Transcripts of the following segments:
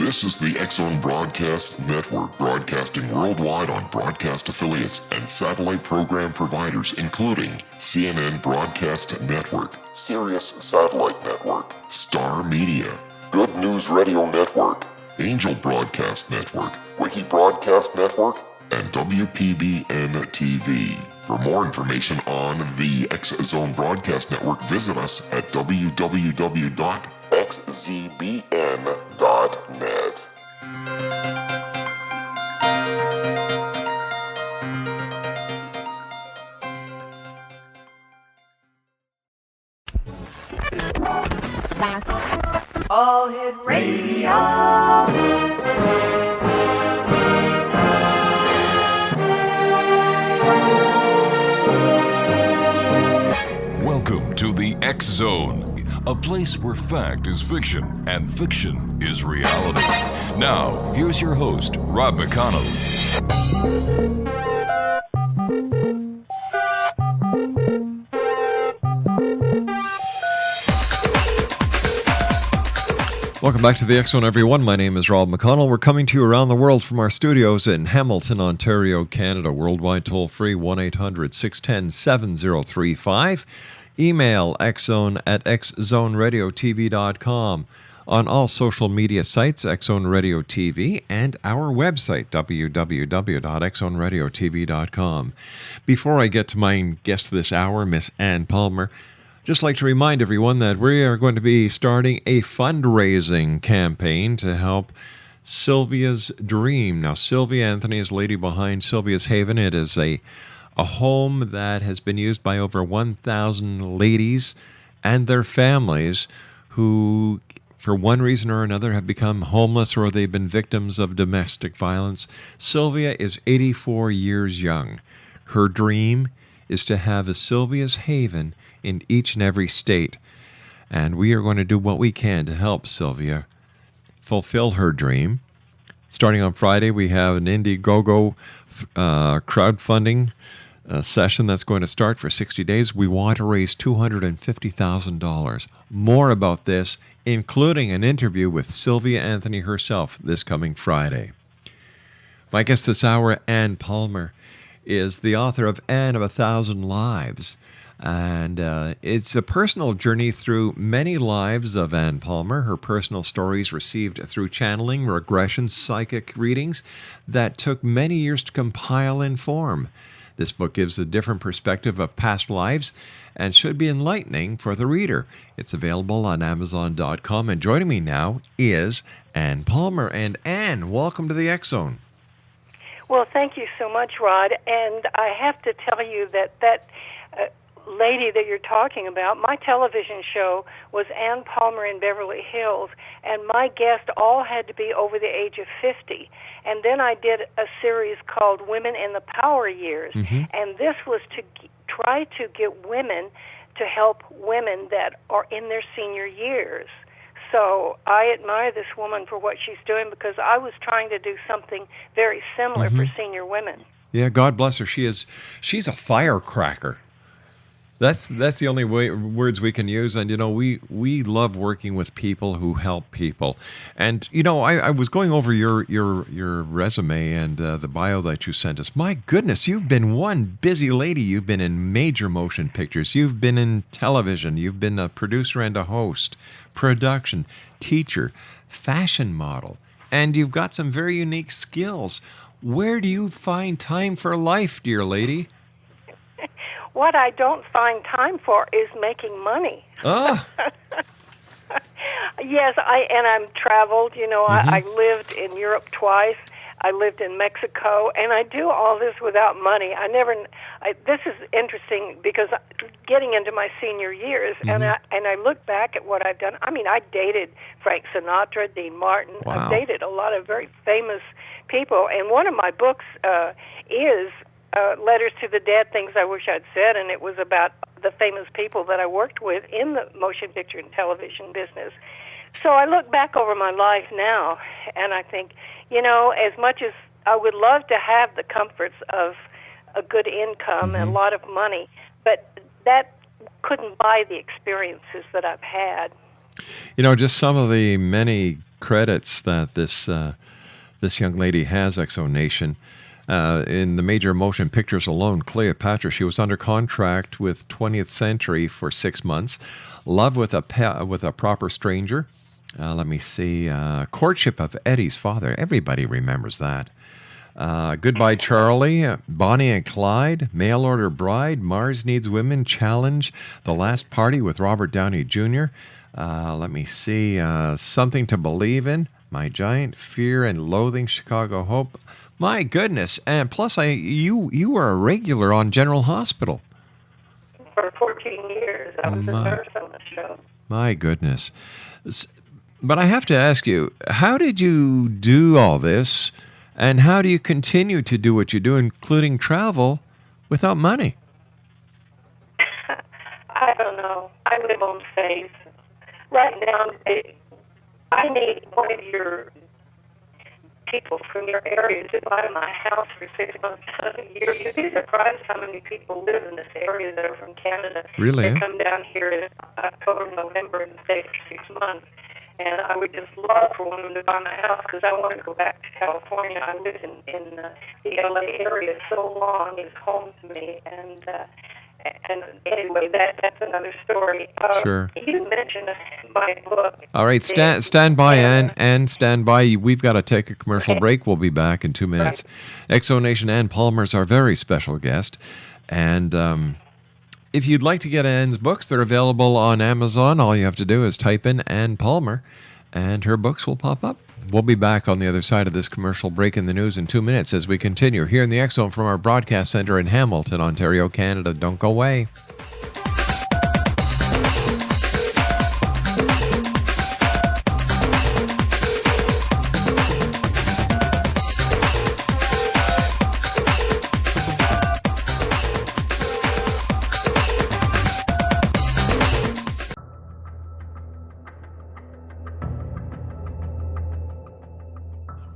This is the X-Zone Broadcast Network, broadcasting worldwide on broadcast affiliates and satellite program providers, including CNN Broadcast Network, Sirius Satellite Network, Star Media, Good News Radio Network, Angel Broadcast Network, Wiki Broadcast Network, and WPBN TV. For more information on the X-Zone Broadcast Network, visit us at www.xzbn.net. All Hit Radio. Welcome to the X-Zone, a place where fact is fiction and fiction is reality. Now, here's your host, Rob McConnell. Welcome back to the X-Zone, everyone. My name is Rob McConnell. We're coming to you around the world from our studios in Hamilton, Ontario, Canada. Worldwide toll-free, 1-800-610-7035. Email xzone@xzoneradiotv.com. On all social media sites, X-Zone Radio TV, and our website, www.xzoneradiotv.com. Before I get to my guest this hour, Miss Ann Palmer, just like to remind everyone that we are going to be starting a fundraising campaign to help Sylvia's Dream. Now, Sylvia Anthony is the lady behind Sylvia's Haven. It is a home that has been used by over 1,000 ladies and their families who, for one reason or another, have become homeless or they've been victims of domestic violence. Sylvia is 84 years young. Her dream is to have a Sylvia's Haven in each and every state. And we are going to do what we can to help Sylvia fulfill her dream. Starting on Friday, we have an Indiegogo crowdfunding session that's going to start for 60 days. We want to raise $250,000. More about this, including an interview with Sylvia Anthony herself this coming Friday. My guest this hour, Ann Palmer, is the author of Anne of 1,000 Lives. And it's a personal journey through many lives of Ann Palmer, her personal stories received through channeling, regression, psychic readings that took many years to compile and form. This book gives a different perspective of past lives and should be enlightening for the reader. It's available on Amazon.com. And joining me now is Ann Palmer. And Ann, welcome to the X-Zone. Well, thank you so much, Rod. And I have to tell you that lady that you're talking about, my television show was Ann Palmer in Beverly Hills, and my guests all had to be over the age of 50. And then I did a series called Women in the Power Years, and this was to try to get women to help women that are in their senior years. So I admire this woman for what she's doing because I was trying to do something very similar for senior women. Yeah, God bless her. She's a firecracker. That's the only words we can use. And, you know, we love working with people who help people. And, you know, I was going over your resume and the bio that you sent us. My goodness, you've been one busy lady. You've been in major motion pictures. You've been in television. You've been a producer and a host, production, teacher, fashion model. And you've got some very unique skills. Where do you find time for life, dear lady? What I don't find time for is making money. Oh. Yes, I'm traveled. You know, I lived in Europe twice. I lived in Mexico, and I do all this without money. This is interesting because getting into my senior years, and I look back at what I've done. I mean, I dated Frank Sinatra, Dean Martin. Wow. I've dated a lot of very famous people, and one of my books is Letters to the Dead, Things I Wish I'd Said, and it was about the famous people that I worked with in the motion picture and television business. So I look back over my life now, and I think, you know, as much as I would love to have the comforts of a good income and a lot of money, but that couldn't buy the experiences that I've had. You know, just some of the many credits that this young lady has, Exonation. In the major motion pictures alone, Cleopatra, she was under contract with 20th Century for 6 months. Love with a Proper Stranger. Let me see. Courtship of Eddie's Father. Everybody remembers that. Goodbye, Charlie. Bonnie and Clyde. Mail Order Bride. Mars Needs Women. Challenge. The Last Party with Robert Downey Jr. Let me see. Something to Believe in. My Giant. Fear and Loathing. Chicago Hope. My goodness. And plus, you were a regular on General Hospital. For 14 years. I was a nurse on the show. My goodness. But I have to ask you, how did you do all this, and how do you continue to do what you do, including travel, without money? I don't know. I live on faith. Right now, I need one of your people from your area to buy my house for 6 months out of the year. You'd be surprised how many people live in this area that are from Canada. Really? They come down here in October, November, and stay for 6 months. And I would just love for one of them to buy my house because I want to go back to California. I lived in the L.A. area so long. It's home to me. And anyway, that's another story. Sure. You mentioned my book. All right, stand by, Ann, stand by. We've got to take a commercial break. We'll be back in 2 minutes. Right. Exonation Ann Palmer is our very special guest. And if you'd like to get Ann's books, they're available on Amazon. All you have to do is type in Ann Palmer, and her books will pop up. We'll be back on the other side of this commercial break in the news in 2 minutes as we continue here in the X Zone from our broadcast center in Hamilton, Ontario, Canada. Don't go away.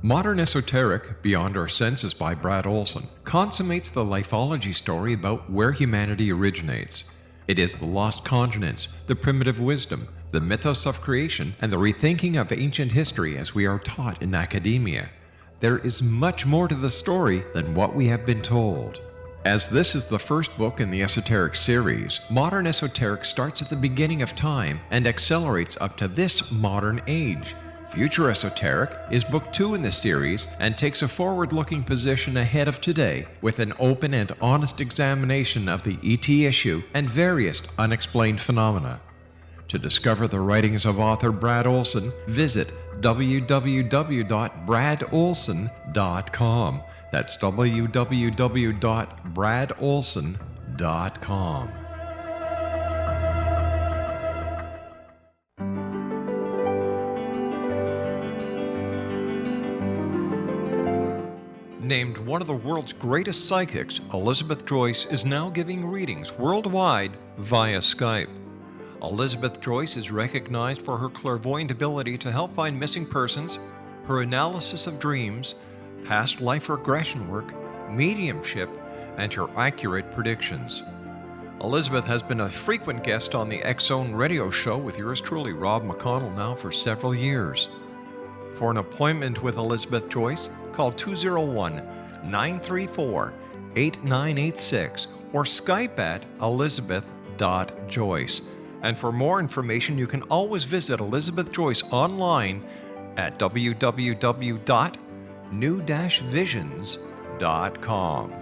Modern Esoteric, Beyond Our Senses by Brad Olson, consummates the lifeology story about where humanity originates. It is the lost continents, the primitive wisdom, the mythos of creation, and the rethinking of ancient history as we are taught in academia. There is much more to the story than what we have been told. As this is the first book in the Esoteric series, Modern Esoteric starts at the beginning of time and accelerates up to this modern age. Future Esoteric is book 2 in the series and takes a forward-looking position ahead of today with an open and honest examination of the ET issue and various unexplained phenomena. To discover the writings of author Brad Olson, visit www.bradolson.com. That's www.bradolson.com. Named one of the world's greatest psychics, Elizabeth Joyce is now giving readings worldwide via Skype. Elizabeth Joyce is recognized for her clairvoyant ability to help find missing persons, her analysis of dreams, past life regression work, mediumship, and her accurate predictions. Elizabeth has been a frequent guest on the X Zone radio show with yours truly, Rob McConnell, now for several years. For an appointment with Elizabeth Joyce, call 201-934-8986 or Skype at elizabeth.joyce. And for more information, you can always visit Elizabeth Joyce online at www.new-visions.com.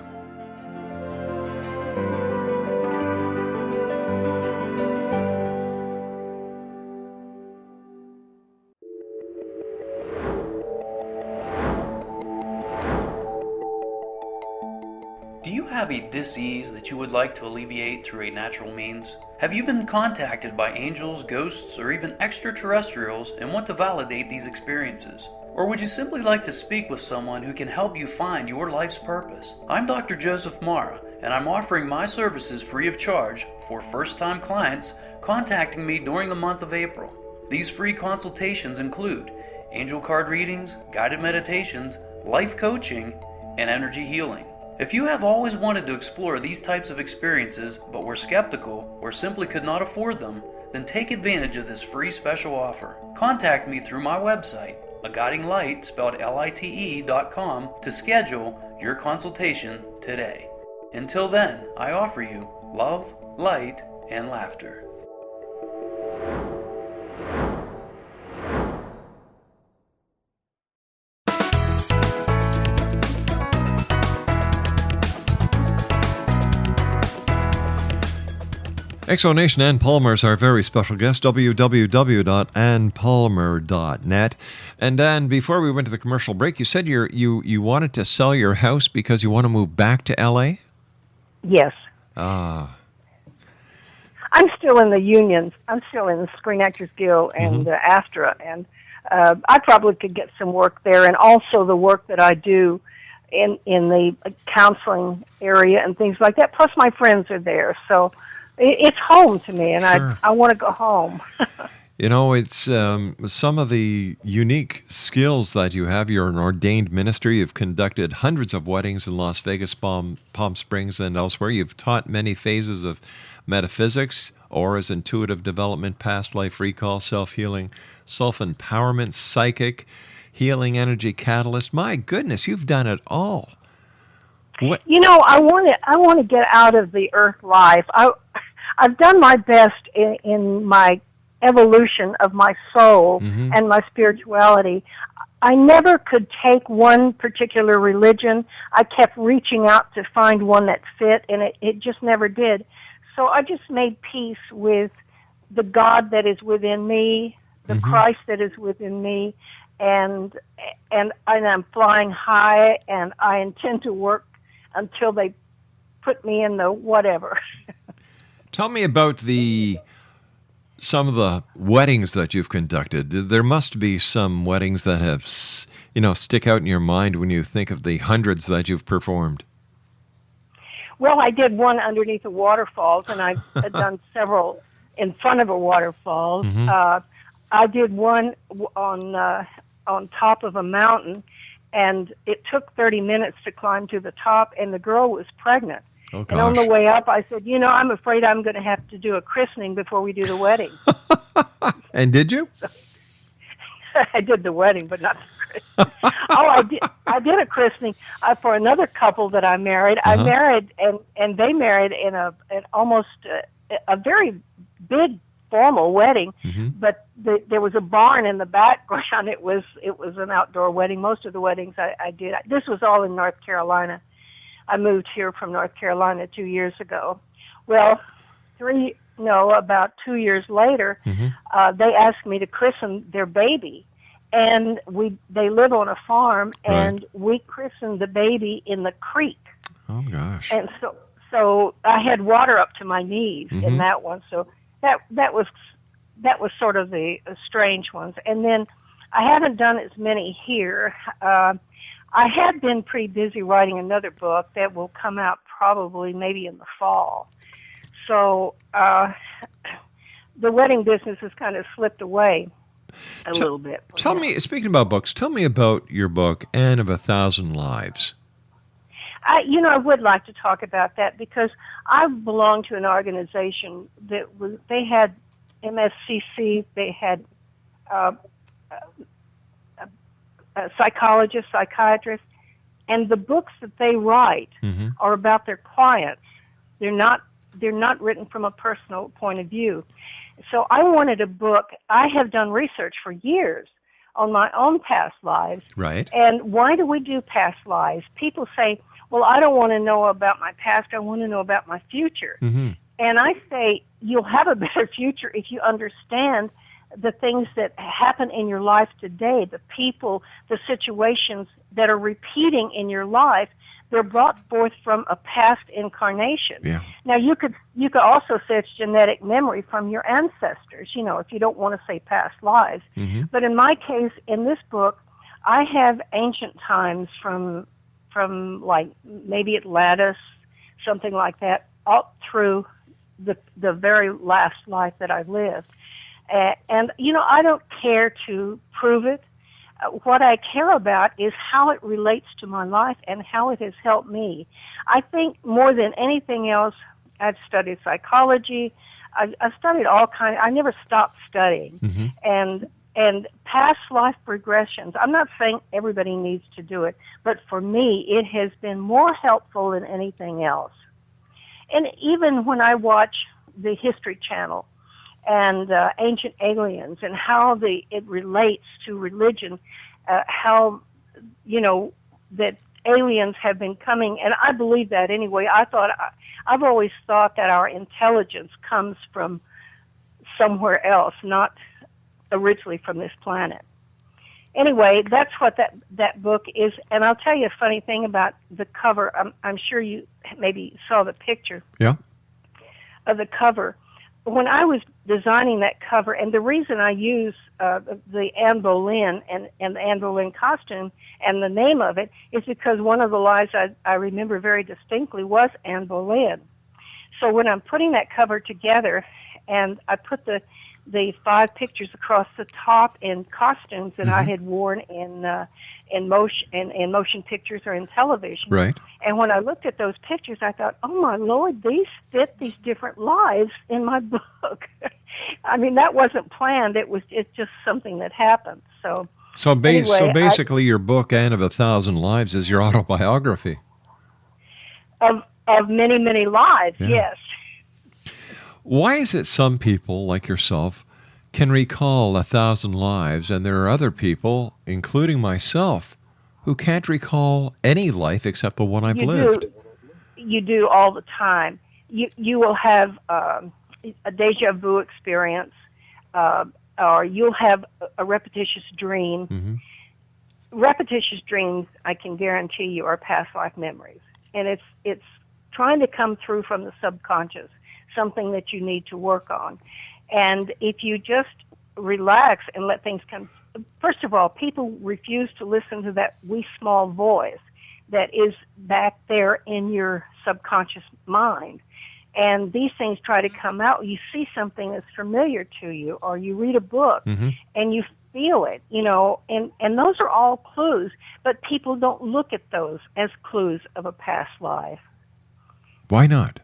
Do you have a dis-ease that you would like to alleviate through a natural means? Have you been contacted by angels, ghosts, or even extraterrestrials and want to validate these experiences? Or would you simply like to speak with someone who can help you find your life's purpose? I'm Dr. Joseph Mara, and I'm offering my services free of charge for first-time clients contacting me during the month of April. These free consultations include angel card readings, guided meditations, life coaching, and energy healing. If you have always wanted to explore these types of experiences but were skeptical or simply could not afford them, then take advantage of this free special offer. Contact me through my website aguidinglight, spelled LITE.com, to schedule your consultation today. Until then, I offer you love, light, and laughter. Exonation Ann Palmer is our very special guest, www.annpalmer.net. And Ann, before we went to the commercial break, you said you wanted to sell your house because you want to move back to L.A.? Yes. Ah. I'm still in the unions. I'm still in the Screen Actors Guild and ASTRA, and I probably could get some work there, and also the work that I do in the counseling area and things like that. Plus, my friends are there, so it's home to me, and Sure. I want to go home. You know, it's some of the unique skills that you have. You're an ordained minister. You've conducted hundreds of weddings in Las Vegas, Palm Springs, and elsewhere. You've taught many phases of metaphysics, auras, intuitive development, past life recall, self-healing, self-empowerment, psychic, healing energy catalyst. My goodness, you've done it all. What? You know, I want to get out of the earth life. I've done my best in my evolution of my soul and my spirituality. I never could take one particular religion. I kept reaching out to find one that fit, and it just never did. So I just made peace with the God that is within me, the Christ that is within me, and I'm flying high, and I intend to work until they put me in the whatever. Tell me about some of the weddings that you've conducted. There must be some weddings that have, stick out in your mind when you think of the hundreds that you've performed. Well, I did one underneath the waterfalls, and I've done several in front of a waterfall. I did one on top of a mountain, and it took 30 minutes to climb to the top, and the girl was pregnant. Oh, gosh. And on the way up, I said, I'm afraid I'm going to have to do a christening before we do the wedding. And did you? I did the wedding, but not the christening. I did a christening for another couple that I married. I married, and they married in an almost a very big formal wedding, but there was a barn in the background. It was an outdoor wedding. Most of the weddings I did. This was all in North Carolina. I moved here from North Carolina 2 years ago. Well, about 2 years later, they asked me to christen their baby, and they live on a farm, and we christened the baby in the creek. Oh gosh! And so I had water up to my knees in that one. So that was sort of the strange ones. And then I haven't done as many here. I had been pretty busy writing another book that will come out probably maybe in the fall. So the wedding business has kind of slipped away a little bit. Tell me, speaking about books, tell me about your book, Anne of 1,000 Lives. I would like to talk about that because I belong to an organization they had MSCC, they had psychologists, psychiatrists, and the books that they write are about their clients. They're not written from a personal point of view. So I wanted a book. I have done research for years on my own past lives. Right. And why do we do past lives? People say, well, I don't want to know about my past. I want to know about my future. And I say, you'll have a better future if you understand the things that happen in your life today, the people, the situations that are repeating in your life. They're brought forth from a past incarnation. Yeah. Now, you could also say it's genetic memory from your ancestors, if you don't want to say past lives. But in my case, in this book, I have ancient times from like maybe Atlantis, something like that, up through the very last life that I've lived. And I don't care to prove it. What I care about is how it relates to my life and how it has helped me. I think more than anything else, I've studied psychology. I've studied all kinds. I never stopped studying. And And past life regressions, I'm not saying everybody needs to do it, but for me, it has been more helpful than anything else. And even when I watch the History Channel and Ancient Aliens and how it relates to religion, how, that aliens have been coming, and I believe that anyway. I've always thought that our intelligence comes from somewhere else, not originally from this planet. Anyway, that's what that book is. And I'll tell you a funny thing about the cover. I'm sure you maybe saw the picture of the cover. When I was designing that cover, and the reason I use the Anne Boleyn and the Anne Boleyn costume and the name of it is because one of the lives I remember very distinctly was Anne Boleyn. So when I'm putting that cover together, and I put the 5 pictures across the top in costumes that I had worn in motion pictures or in television. Right. And when I looked at those pictures, I thought, oh my Lord, these fit these different lives in my book. I mean, that wasn't planned. It's just something that happened. So basically, your book, Anne of 1,000 Lives, is your autobiography. Of many, many lives, yes. Why is it some people, like yourself, can recall 1,000 lives, and there are other people, including myself, who can't recall any life except the one I've lived? You do all the time. You will have a deja vu experience, or you'll have a repetitious dream. Mm-hmm. Repetitious dreams, I can guarantee you, are past life memories, and it's trying to come through from the subconscious, something that you need to work on. And if you just relax and let things come, first of all, people refuse to listen to that wee small voice that is back there in your subconscious mind. And these things try to come out. You see something that's familiar to you, or you read a book and you feel it, and those are all clues, but people don't look at those as clues of a past life. Why not?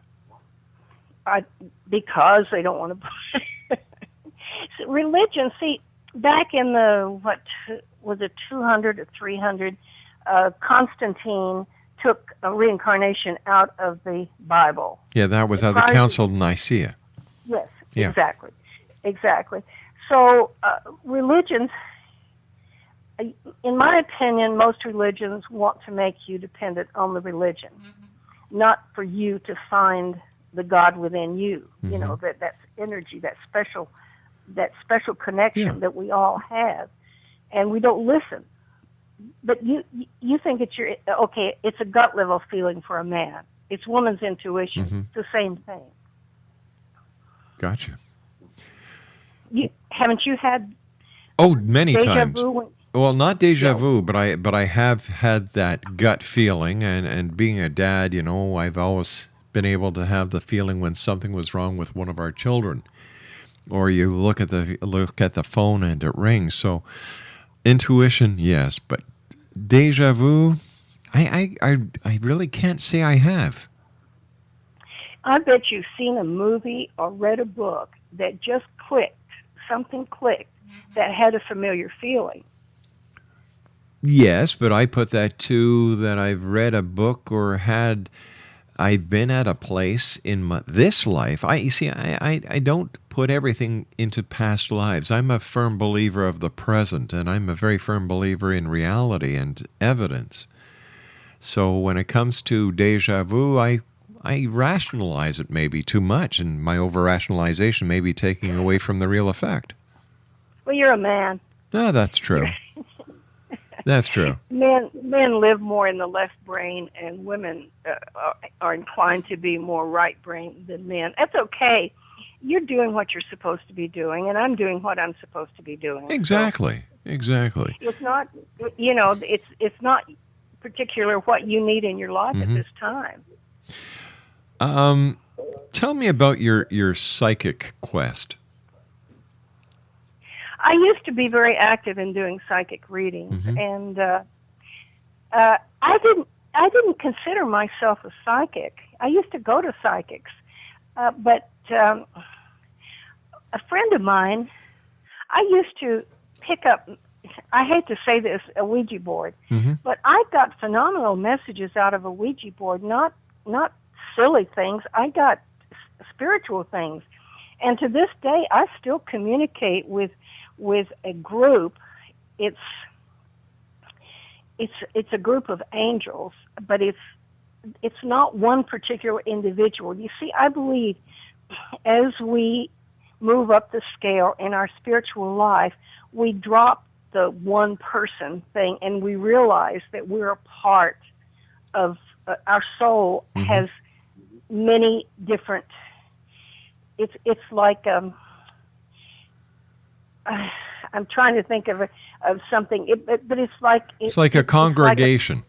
Because they don't want to. So religion, see, back in the, 200 or 300, Constantine took reincarnation out of the Bible. Yeah, that was at the Council of Nicaea. Yes, yeah. Exactly. So religions, in my opinion, most religions want to make you dependent on the religion, not for you to find the God within you. That's energy, that special connection that we all have, and we don't listen. But you think it's a gut level feeling for a man. It's woman's intuition. It's the same thing. Gotcha. Haven't you had? Oh, many deja times. Vu? Well, not deja vu, but I have had that gut feeling, and being a dad, I've always been able to have the feeling when something was wrong with one of our children, or you look at the phone and it rings. So intuition, yes, but deja vu, I really can't say I have. I bet you've seen a movie or read a book that just clicked. Something clicked that had a familiar feeling. Yes, but I put that too, that I've read a book or I've been at a place in this life. I don't put everything into past lives. I'm a firm believer of the present, and I'm a very firm believer in reality and evidence. So when it comes to deja vu, I rationalize it maybe too much, and my over-rationalization may be taking away from the real effect. Well, you're a man. No, that's true. That's true. Men live more in the left brain, and women are inclined to be more right brain than men. That's okay. You're doing what you're supposed to be doing, and I'm doing what I'm supposed to be doing. Exactly. So exactly. it's not, it's not particular what you need in your life at this time. Tell me about your psychic quest. I used to be very active in doing psychic readings, and I didn't consider myself a psychic. I used to go to psychics, but a friend of mine, I used to pick up, I hate to say this, a Ouija board, but I got phenomenal messages out of a Ouija board, not silly things. I got spiritual things. And to this day, I still communicate with a group. It's a group of angels, but it's not one particular individual. You see, I believe as we move up the scale in our spiritual life, we drop the one person thing and we realize that we're a part of our soul has many different. It's like I'm trying to think of something, but it's like it's like a congregation.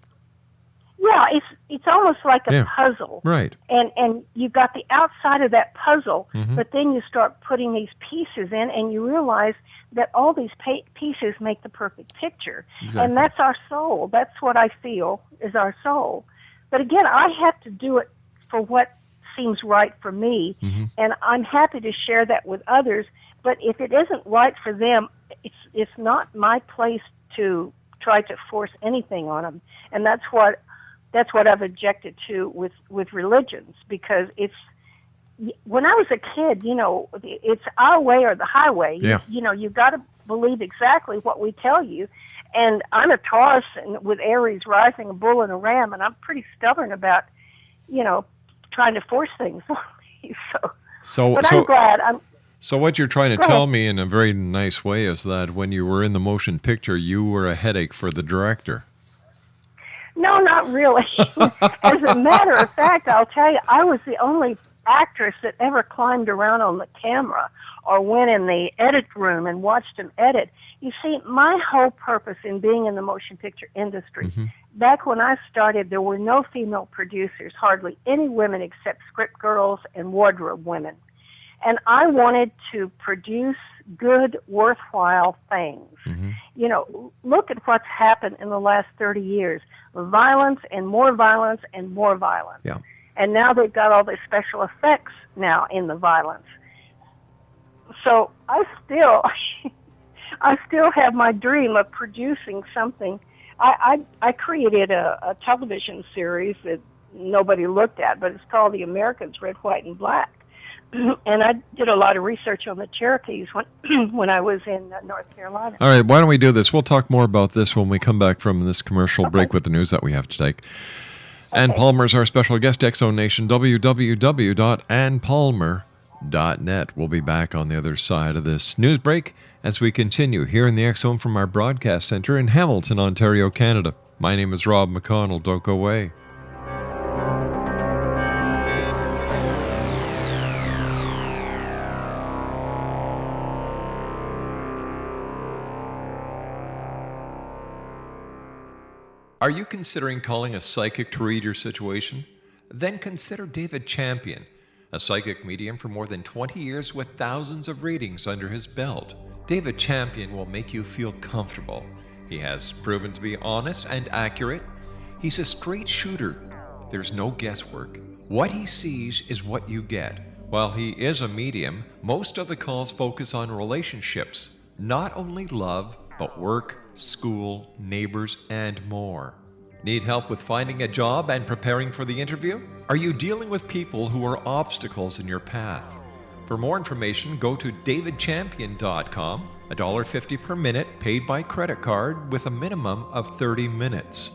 It's almost like a puzzle, right? And you've got the outside of that puzzle, but then you start putting these pieces in, and you realize that all these pieces make the perfect picture. Exactly. And that's our soul. That's what I feel is our soul. But again, I have to do it for what seems right for me, and I'm happy to share that with others. But if it isn't right for them, it's not my place to try to force anything on them. And that's what I've objected to with religions, because when I was a kid, it's our way or the highway. Yeah. You've got to believe exactly what we tell you. And I'm a Taurus and with Aries rising, a bull and a ram, and I'm pretty stubborn about, trying to force things on me. But I'm glad. So what you're trying to tell me in a very nice way is that when you were in the motion picture, you were a headache for the director. No, not really. As a matter of fact, I'll tell you, I was the only actress that ever climbed around on the camera or went in the edit room and watched him edit. You see, my whole purpose in being in the motion picture industry, back when I started, there were no female producers, hardly any women except script girls and wardrobe women. And I wanted to produce good, worthwhile things. Look at what's happened in the last 30 years. Violence and more violence and more violence. Yeah. And now they've got all the special effects now in the violence. So I still have my dream of producing something. I created a television series that nobody looked at, but it's called The Americans, Red, White, and Black. And I did a lot of research on the Cherokees when I was in North Carolina. All right, why don't we do this? We'll talk more about this when we come back from this commercial break with the news that we have to take. Ann Palmer is our special guest, X-Zone Nation, www.annpalmer.net. We'll be back on the other side of this news break as we continue here in the X-Zone from our broadcast center in Hamilton, Ontario, Canada. My name is Rob McConnell. Don't go away. Are you considering calling a psychic to read your situation? Then consider David Champion, a psychic medium for more than 20 years with thousands of readings under his belt. David Champion will make you feel comfortable. He has proven to be honest and accurate. He's a straight shooter. There's no guesswork. What he sees is what you get. While he is a medium, most of the calls focus on relationships, not only love, but work, school, neighbors, and more. Need help with finding a job and preparing for the interview? Are you dealing with people who are obstacles in your path? For more information, go to davidchampion.com, $1.50 per minute paid by credit card with a minimum of 30 minutes.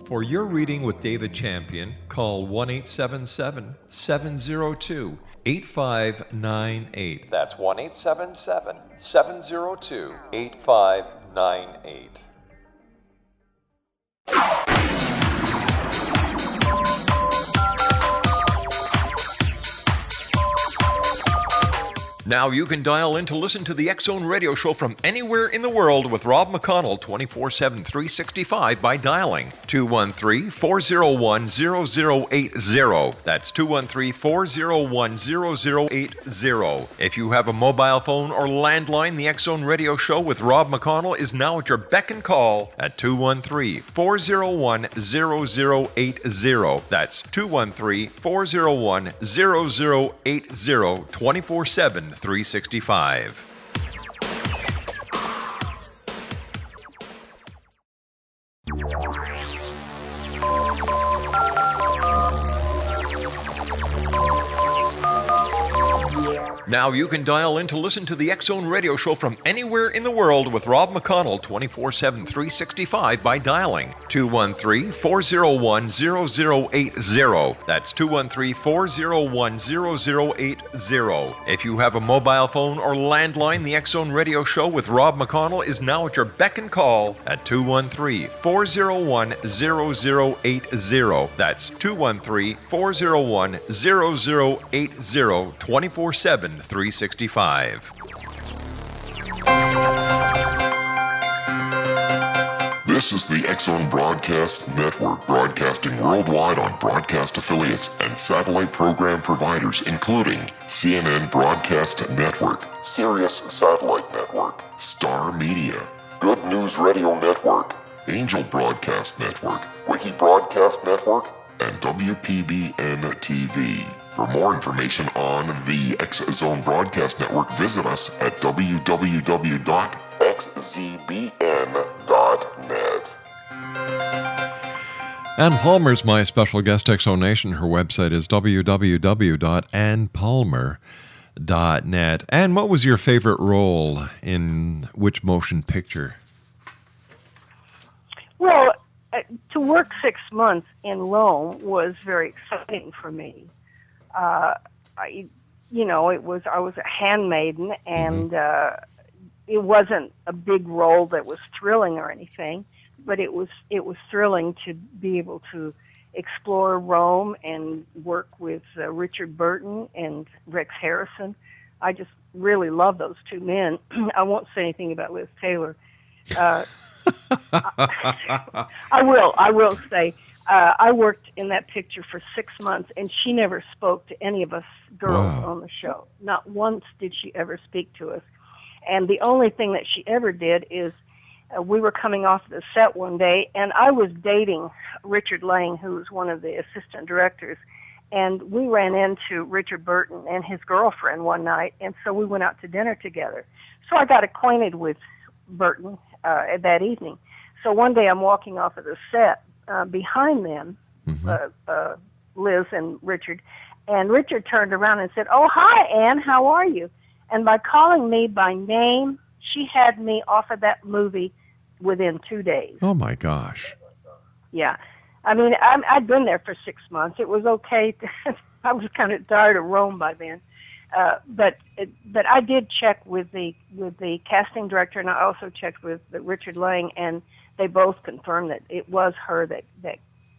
For your reading with David Champion, call 1-877-702-8598. That's 1-877-702-8598. Now you can dial in to listen to the X-Zone radio show from anywhere in the world with Rob McConnell 24/7, 365 by dialing 213-401-0080. That's 213-401-0080. If you have a mobile phone or landline, the X-Zone radio show with Rob McConnell is now at your beck and call at 213-401-0080. That's 213-401-0080, 24/7, 365. Now you can dial in to listen to the X-Zone radio show from anywhere in the world with Rob McConnell 24/7, 365 by dialing 213-401-0080. That's 213-401-0080. If you have a mobile phone or landline, the X-Zone radio show with Rob McConnell is now at your beck and call at 213-401-0080. That's 213-401-0080, 24/7, 365. This is the X-Zone Broadcast Network, broadcasting worldwide on broadcast affiliates and satellite program providers, including CNN Broadcast Network, Sirius Satellite Network, Star Media, Good News Radio Network, Angel Broadcast Network, Wiki Broadcast Network, and WPBN TV. For more information on the X-Zone Broadcast Network, visit us at www.xzbn.net. Ann Palmer's my special guest, X-Zone Nation. Her website is www.annpalmer.net. And what was your favorite role in which motion picture? Well, to work 6 months in Rome was very exciting for me. I was a handmaiden, and it wasn't a big role that was thrilling or anything, but it was thrilling to be able to explore Rome and work with Richard Burton and Rex Harrison. I just really love those two men. I won't say anything about Liz Taylor. I will say. I worked in that picture for 6 months, and she never spoke to any of us girls on the show. Not once did she ever speak to us. And the only thing that she ever did is we were coming off the set one day, and I was dating Richard Lang, who was one of the assistant directors, and we ran into Richard Burton and his girlfriend one night, and so we went out to dinner together. So I got acquainted with Burton that evening. So one day I'm walking off of the set, behind them, Liz and Richard turned around and said, "Oh, hi, Ann, how are you?" And by calling me by name, she had me off of that movie within 2 days. Oh, my gosh. Yeah. I mean, I'd been there for 6 months. It was okay. I was kind of tired of Rome by then. But I did check with the casting director, and I also checked with Richard Lang, and they both confirmed that it was her that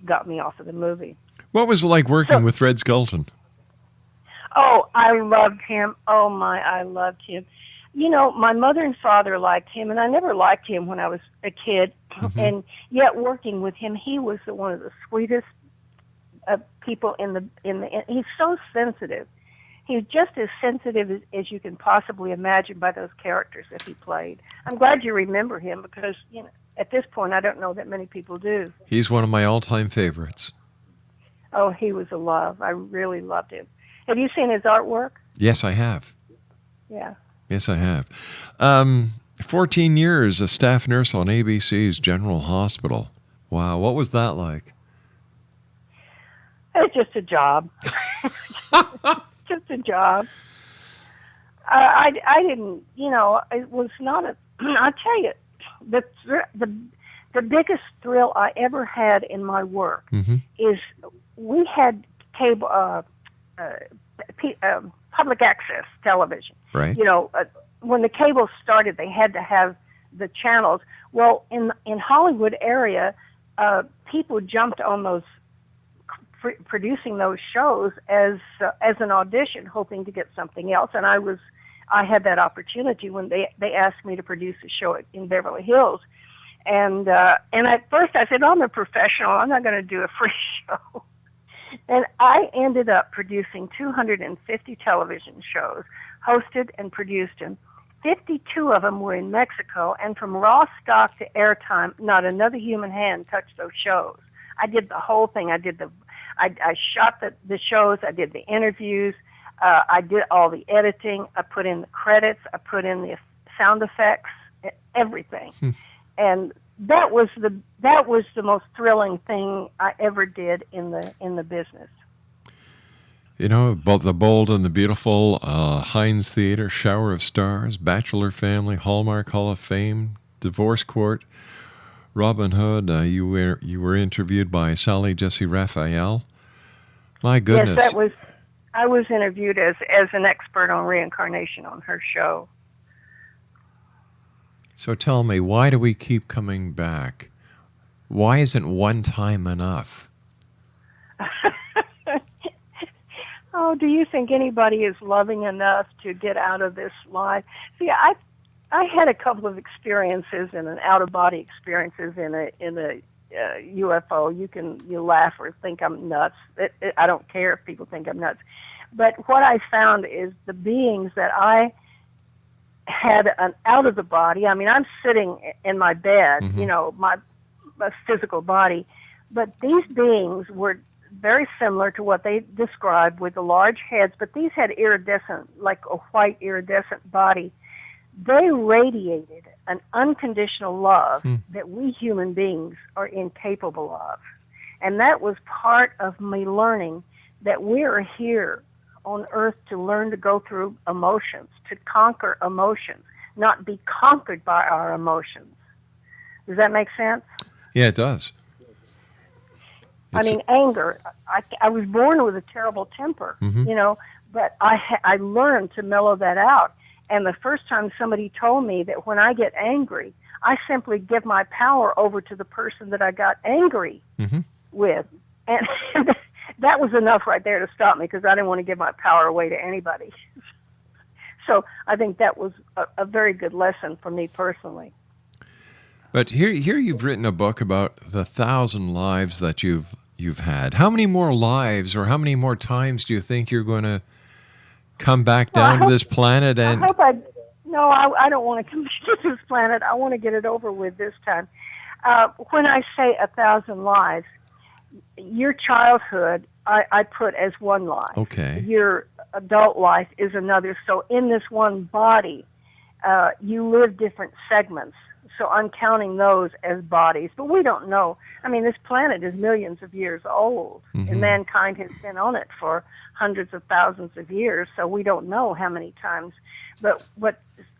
got me off of the movie. What was it like working with Red Skelton? Oh, I loved him. Oh, I loved him. You know, my mother and father liked him, and I never liked him when I was a kid. And yet, working with him, he was one of the sweetest people in the. He's so sensitive. He's just as sensitive as you can possibly imagine by those characters that he played. I'm glad you remember him because, you know, at this point, I don't know that many people do. He's one of my all-time favorites. Oh, he was a love. I really loved him. Have you seen his artwork? Yes, I have. Yeah. Yes, I have. 14 years, a staff nurse on ABC's General Hospital. Wow, what was that like? It's just a job. Just a job. I didn't, you know, it was not a, I'll tell you, the biggest thrill I ever had in my work is we had cable, public access television. Right. You know, when the cable started, they had to have the channels. Well, in Hollywood area, people jumped on those, producing those shows as an audition, hoping to get something else. And I had that opportunity when they asked me to produce a show in Beverly Hills. And at first I said, I'm a professional. I'm not going to do a free show. And I ended up producing 250 television shows, hosted and produced them. 52 of them were in Mexico, and from raw stock to airtime, not another human hand touched those shows. I did the whole thing. I shot the shows. I did the interviews. I did all the editing. I put in the credits. I put in the sound effects, everything. And that was the most thrilling thing I ever did in the business. You know, the Bold and the Beautiful, Heinz Theater, Shower of Stars, Bachelor Family, Hallmark Hall of Fame, Divorce Court, Robin Hood. You were interviewed by Sally Jesse Raphael. My goodness. Yes, I was interviewed as an expert on reincarnation on her show. So tell me, why do we keep coming back? Why isn't one time enough? Oh, do you think anybody is loving enough to get out of this life? See, I had a couple of experiences and an out-of-body experiences in a UFO. You laugh or think I'm nuts. I don't care if people think I'm nuts. But what I found is the beings that I had an out of the body. I mean, I'm sitting in my bed, my physical body, but these beings were very similar to what they described with the large heads, but these had iridescent, like a white iridescent body. They radiated an unconditional love that we human beings are incapable of. And that was part of me learning that we are here on earth to learn to go through emotions, to conquer emotions, not be conquered by our emotions. Does that make sense? Yeah, it does. I mean, anger. I was born with a terrible temper, but I learned to mellow that out. And the first time somebody told me that when I get angry, I simply give my power over to the person that I got angry with. And that was enough right there to stop me, because I didn't want to give my power away to anybody. So I think that was a very good lesson for me personally. But here you've written a book about the 1,000 lives that you've had. How many more lives, or how many more times do you think you're going to come back down to this planet? And I don't want to come back to this planet. I want to get it over with this time. When I say 1,000 lives, your childhood I put as one life. Okay. Your adult life is another. So in this one body, you live different segments. So I'm counting those as bodies, but we don't know. I mean, this planet is millions of years old, and mankind has been on it for hundreds of thousands of years, so we don't know how many times. But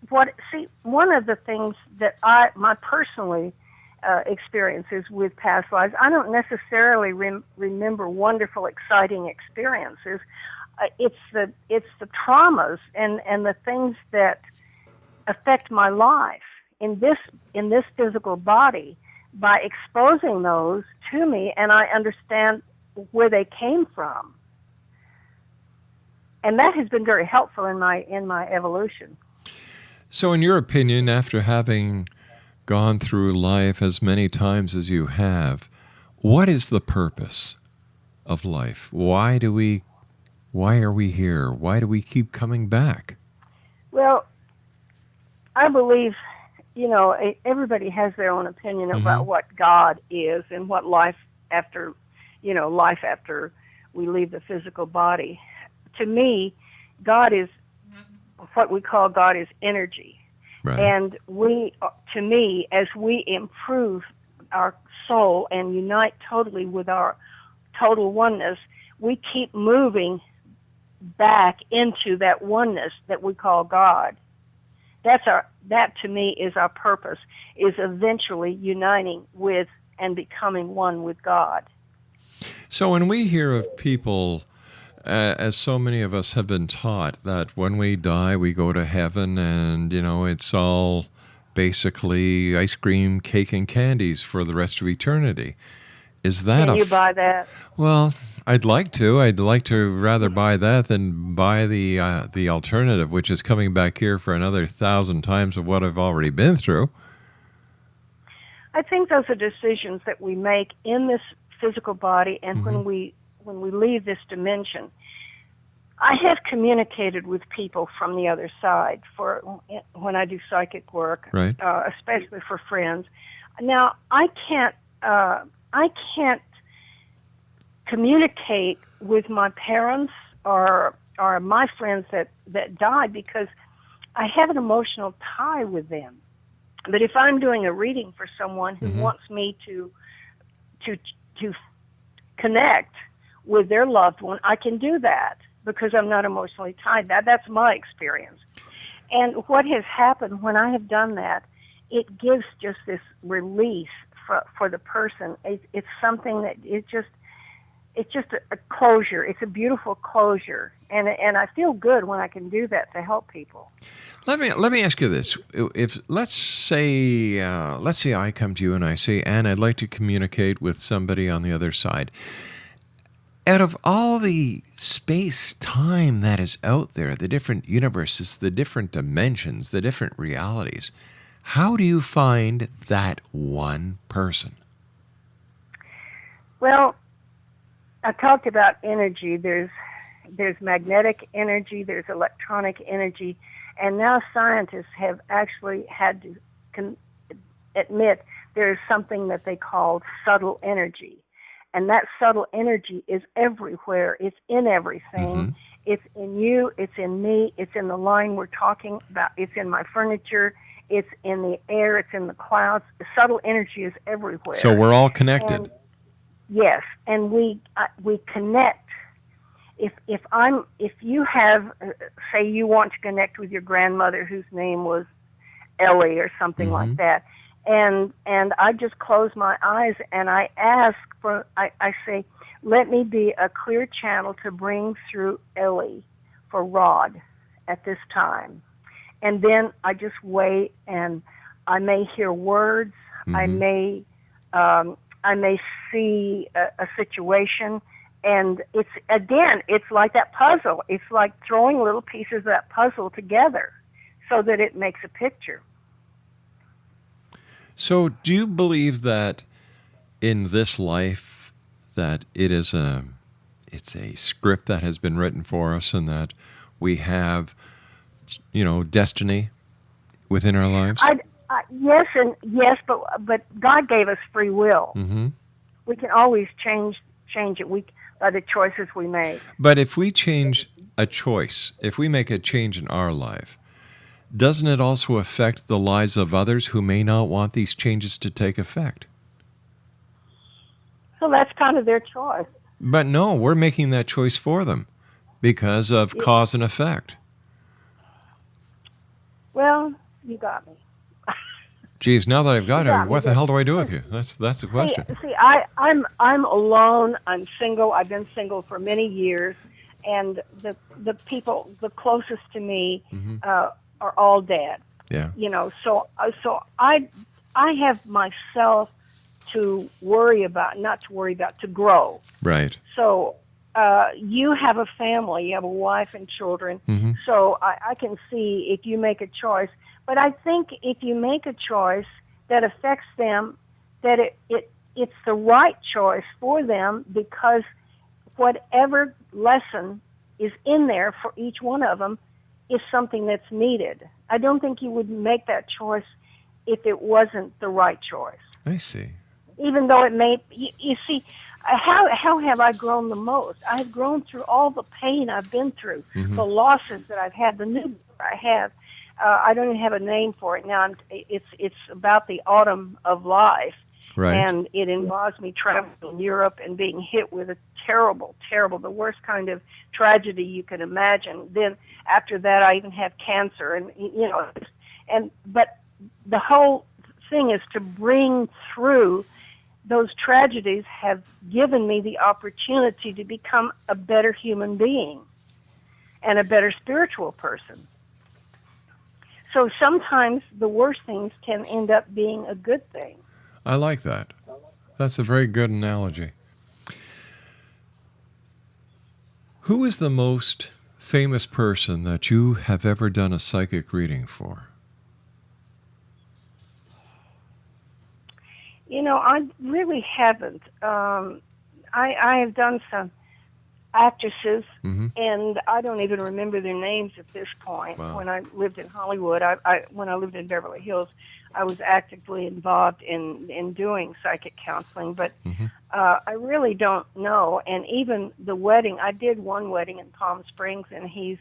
one of the things that my personally experiences with past lives, I don't necessarily remember wonderful, exciting experiences. It's the traumas and the things that affect my life in this physical body, by exposing those to me, and I understand where they came from, and that has been very helpful in my evolution. So, in your opinion, after having gone through life as many times as you have, what is the purpose of life? Why are we here? Why do we keep coming back? Well, I believe, everybody has their own opinion about what God is and what life after we leave the physical body. To me, God is what we call God is energy. Right. And to me, as we improve our soul and unite totally with our total oneness, we keep back into that oneness that we call God. That to me is our purpose, is eventually uniting with and becoming one with God. So when we hear of people, as so many of us have been taught, that when we die we go to heaven and, it's all basically ice cream, cake, and candies for the rest of eternity. Is that Can you buy that? Well, I'd like to. I'd like to rather buy that than buy the alternative, which is coming back here for another 1,000 times of what I've already been through. I think those are decisions that we make in this physical body, and when we leave this dimension. I have communicated with people from the other side when I do psychic work, right. Especially for friends. Now, I can't communicate with my parents or my friends that died, because I have an emotional tie with them. But if I'm doing a reading for someone who wants me to connect with their loved one, I can do that because I'm not emotionally tied. That's my experience. And what has happened when I have done that, it gives just this release for the person. It's something that it's just a closure. It's a beautiful closure, and I feel good when I can do that to help people. Let me ask you this: if let's say I come to you and I say, Anne, I'd like to communicate with somebody on the other side. Out of all the space-time that is out there, the different universes, the different dimensions, the different realities, how do you find that one person? Well, I talked about energy. There's magnetic energy, there's electronic energy, and now scientists have actually had to admit there's something that they call subtle energy. And that subtle energy is everywhere. It's in everything. It's in you. It's in me. It's in the line we're talking about. It's in my furniture. It's in the air. It's in the clouds. The subtle energy is everywhere. So we're all connected. And, yes, and we connect. If you have, say, you want to connect with your grandmother whose name was Ellie or something like that. And I just close my eyes and I ask I say, let me be a clear channel to bring through Ellie for Rod at this time. And then I just wait, and I may hear words, I may see a situation, and it's like that puzzle. It's like throwing little pieces of that puzzle together so that it makes a picture. So do you believe that in this life that it's a script that has been written for us and that we have, destiny within our lives? Yes, but God gave us free will. We can always change it by the choices we make. But if we change a choice, if we make a change in our life, doesn't it also affect the lives of others who may not want these changes to take effect? So that's kind of their choice. But no, we're making that choice for them because of cause and effect. Well, you got me. Geez, now that I've got you, what the hell do I do with you? That's the question. See, I'm alone. I'm single. I've been single for many years, and the people the closest to me are all dead. Yeah. So I have myself to worry about, not to worry about, to grow. Right. So you have a family, you have a wife and children. So I can see if you make a choice. But I think if you make a choice that affects them, that it's the right choice for them, because whatever lesson is in there for each one of them is something that's needed. I don't think you would make that choice if it wasn't the right choice. I see. Even though it may, you see, how have I grown the most? I've grown through all the pain I've been through, the losses that I've had, the new I have. I don't even have a name for it now. It's about the autumn of life, right. And it involves me traveling in Europe and being hit with a terrible, the worst kind of tragedy you can imagine. Then after that, I even have cancer, and but the whole thing is to bring through those tragedies have given me the opportunity to become a better human being and a better spiritual person. So sometimes the worst things can end up being a good thing. I like that. That's a very good analogy. Who is the most famous person that you have ever done a psychic reading for? I really haven't. I have done some actresses, and I don't even remember their names at this point. Wow. When I lived in Hollywood, when I lived in Beverly Hills, I was actively involved in doing psychic counseling, but I really don't know. And even the wedding, I did one wedding in Palm Springs, and he's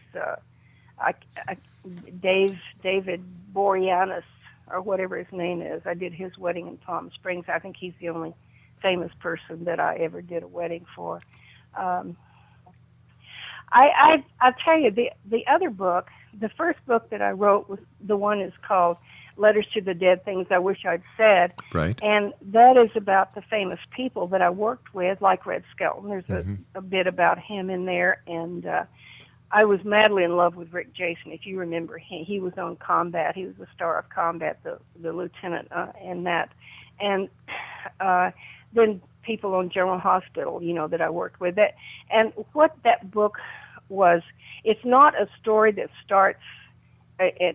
David Boreanaz, or whatever his name is. I did his wedding in Palm Springs. I think he's the only famous person that I ever did a wedding for. I'll tell you, the other book, the first book that I wrote was the one is called Letters to the Dead, Things I Wish I'd Said. Right. And that is about the famous people that I worked with, like Red Skelton. There's a bit about him in there. And I was madly in love with Rick Jason. If you remember, he was on Combat. He was the star of Combat, the lieutenant in that. And then people on General Hospital, that I worked with. And what that book was, it's not a story that starts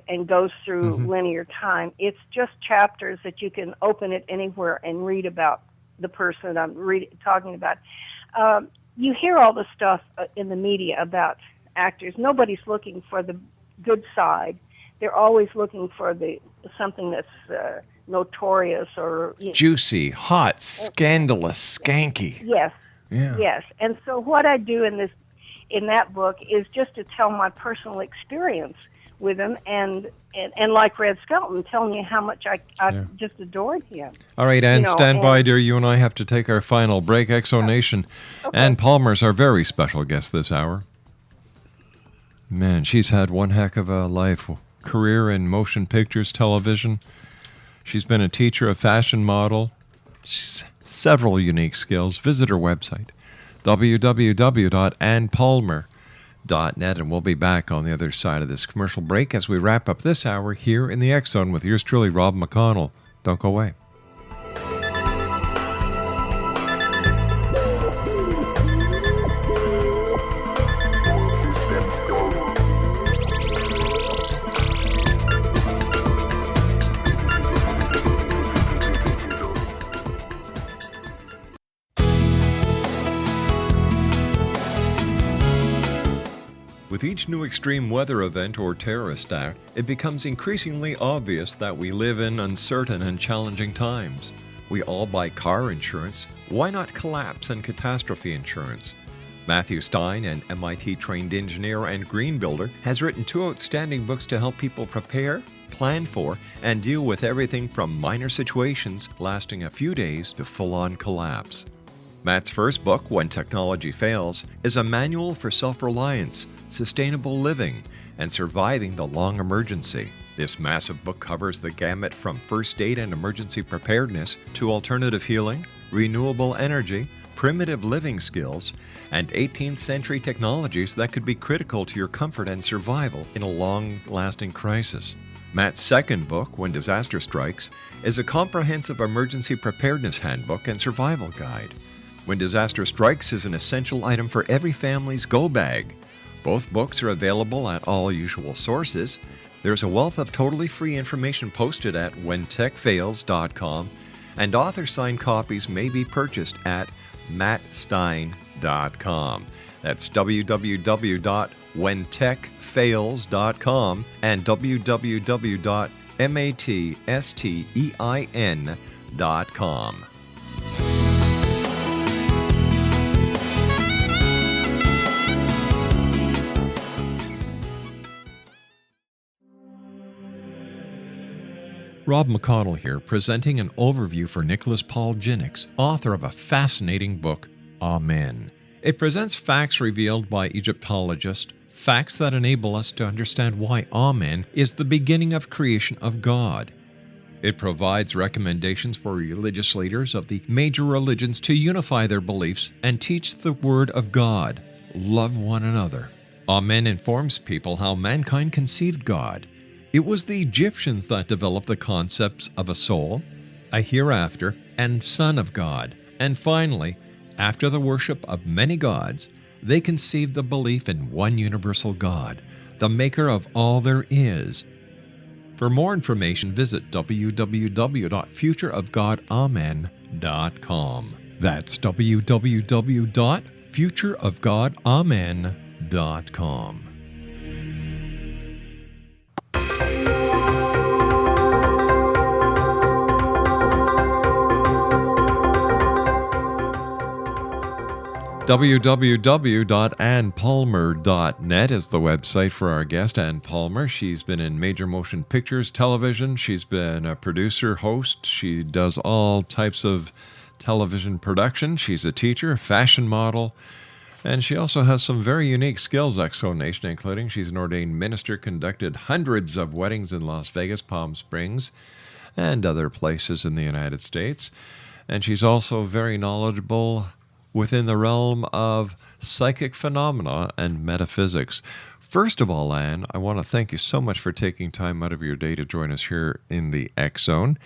and goes through linear time. It's just chapters that you can open it anywhere and read about the person I'm talking about. You hear all the stuff in the media about actors. Nobody's looking for the good side. They're always looking for something that's notorious or juicy, hot, scandalous, skanky. Yes. Yeah. Yes. And so what I do in that book is just to tell my personal experience with him, and like Red Skelton, telling you how much I just adored him. All right, Ann, stand by, dear. You and I have to take our final break. Exonation. Okay. Ann Palmer's our very special guest this hour. Man, she's had one heck of a life. Career in motion pictures, television. She's been a teacher, a fashion model, several unique skills. Visit her website, www.annpalmer.net, and we'll be back on the other side of this commercial break as we wrap up this hour here in the X Zone with yours truly, Rob McConnell. Don't go away. With each new extreme weather event or terrorist act, it becomes increasingly obvious that we live in uncertain and challenging times. We all buy car insurance. Why not collapse and catastrophe insurance? Matthew Stein, an MIT-trained engineer and green builder, has written 2 outstanding books to help people prepare, plan for, and deal with everything from minor situations lasting a few days to full-on collapse. Matt's first book, When Technology Fails, is a manual for self-reliance, sustainable living, and surviving the long emergency. This massive book covers the gamut from first aid and emergency preparedness to alternative healing, renewable energy, primitive living skills, and 18th century technologies that could be critical to your comfort and survival in a long-lasting crisis. Matt's second book, When Disaster Strikes, is a comprehensive emergency preparedness handbook and survival guide. When Disaster Strikes is an essential item for every family's go bag. Both books are available at all usual sources. There's a wealth of totally free information posted at whentechfails.com, and author-signed copies may be purchased at mattstein.com. That's www.whentechfails.com and www.mattstein.com. Rob McConnell here, presenting an overview for Nicholas Paul Jennings, author of a fascinating book, Amen. It presents facts revealed by Egyptologists, facts that enable us to understand why Amen is the beginning of creation of God. It provides recommendations for religious leaders of the major religions to unify their beliefs and teach the Word of God. Love one another. Amen informs people how mankind conceived God. It was the Egyptians that developed the concepts of a soul, a hereafter, and Son of God. And finally, after the worship of many gods, they conceived the belief in one universal God, the maker of all there is. For more information, visit www.futureofgodamen.com. That's www.futureofgodamen.com. www.annpalmer.net is the website for our guest, Ann Palmer. She's been in major motion pictures, television. She's been a producer, host. She does all types of television production. She's a teacher, a fashion model, and she also has some very unique skills, Exo Nation, including she's an ordained minister, conducted hundreds of weddings in Las Vegas, Palm Springs, and other places in the United States. And she's also very knowledgeable within the realm of psychic phenomena and metaphysics. First of all, Anne, I want to thank you so much for taking time out of your day to join us here in the X Zone.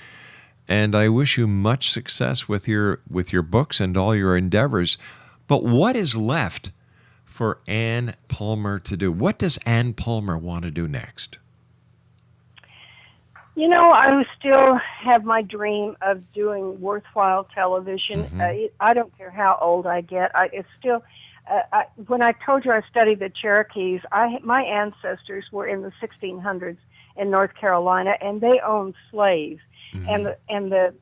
And I wish you much success with your books and all your endeavors. But what is left for Ann Palmer to do? What does Ann Palmer want to do next? You know, I still have my dream of doing worthwhile television. I don't care how old I get. It's still, when I told you I studied the Cherokees, my ancestors were in the 1600s in North Carolina, and they owned slaves. And it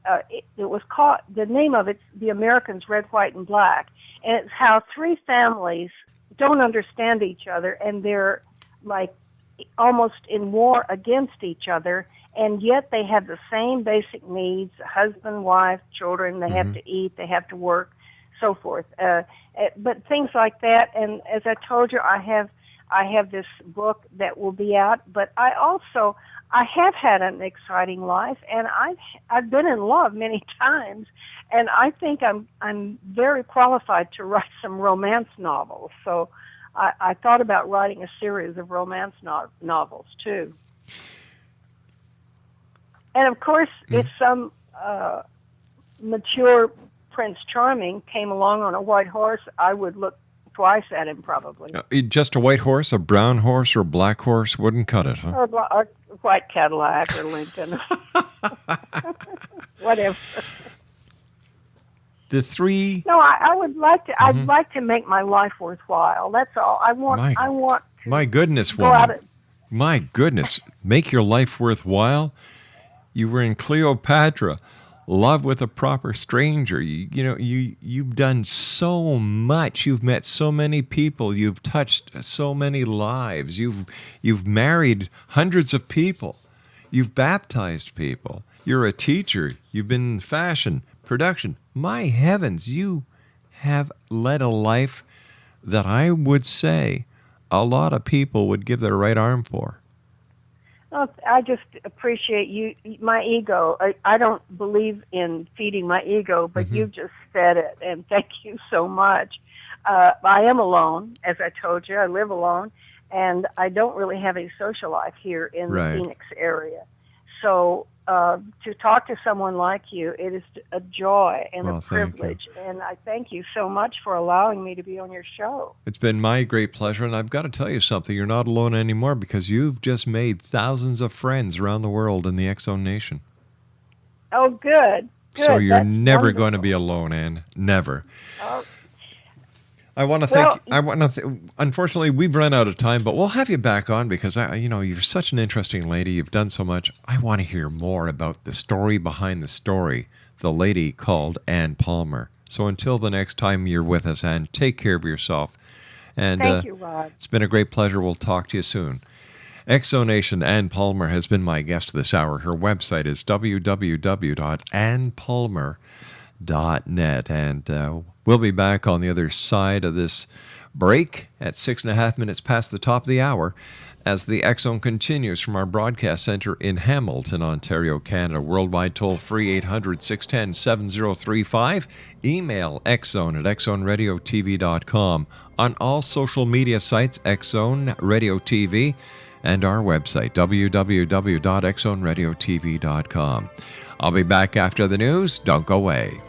was called, the name of it, The Americans, Red, White, and Black. And it's how three families don't understand each other, and they're like almost in war against each other. And yet they have the same basic needs: husband, wife, children. They have to eat, they have to work, so forth. But things like that. And as I told you, I have this book that will be out. But I have had an exciting life, and I've been in love many times, and I think I'm very qualified to write some romance novels. So I thought about writing a series of romance novels too. And of course, if some mature Prince Charming came along on a white horse, I would look twice at him probably. Just a white horse, a brown horse, or a black horse wouldn't cut it, huh? Or a white Cadillac or Lincoln. Whatever. The three... No, I would like to. I'd like to make my life worthwhile. That's all. I want to. My goodness, go woman. out My goodness. Make your life worthwhile? You were in Cleopatra, love with a proper stranger. You've done so much. You've met so many people. You've touched so many lives. You've married hundreds of people. You've baptized people. You're a teacher. You've been in fashion, production. My heavens, you have led a life that I would say a lot of people would give their right arm for. Well, I just appreciate you. My ego. I don't believe in feeding my ego, but you've just fed it, and thank you so much. I am alone, as I told you. I live alone, and I don't really have a social life here in the Phoenix area. So to talk to someone like you, it is a joy and a privilege. And I thank you so much for allowing me to be on your show. It's been my great pleasure. And I've got to tell you something. You're not alone anymore, because you've just made thousands of friends around the world in the X Zone Nation. Oh, good. So you're That's never wonderful. going to be alone, Ann. Never. Oh. I want to thank. Unfortunately, we've run out of time, but we'll have you back on, because you're such an interesting lady. You've done so much. I want to hear more about the story behind the story. The lady called Ann Palmer. So until the next time you're with us, Ann, take care of yourself. And thank you, Rod. It's been a great pleasure. We'll talk to you soon. Exonation Ann Palmer has been my guest this hour. Her website is www.annpalmer.net, and we'll be back on the other side of this break at 6.5 minutes past the top of the hour as the X Zone continues from our broadcast center in Hamilton, Ontario, Canada. Worldwide toll-free 800-610-7035. Email xzone@xzoneradiotv.com. On all social media sites, X Zone Radio TV, and our website, www.xzoneradiotv.com. I'll be back after the news. Don't go away.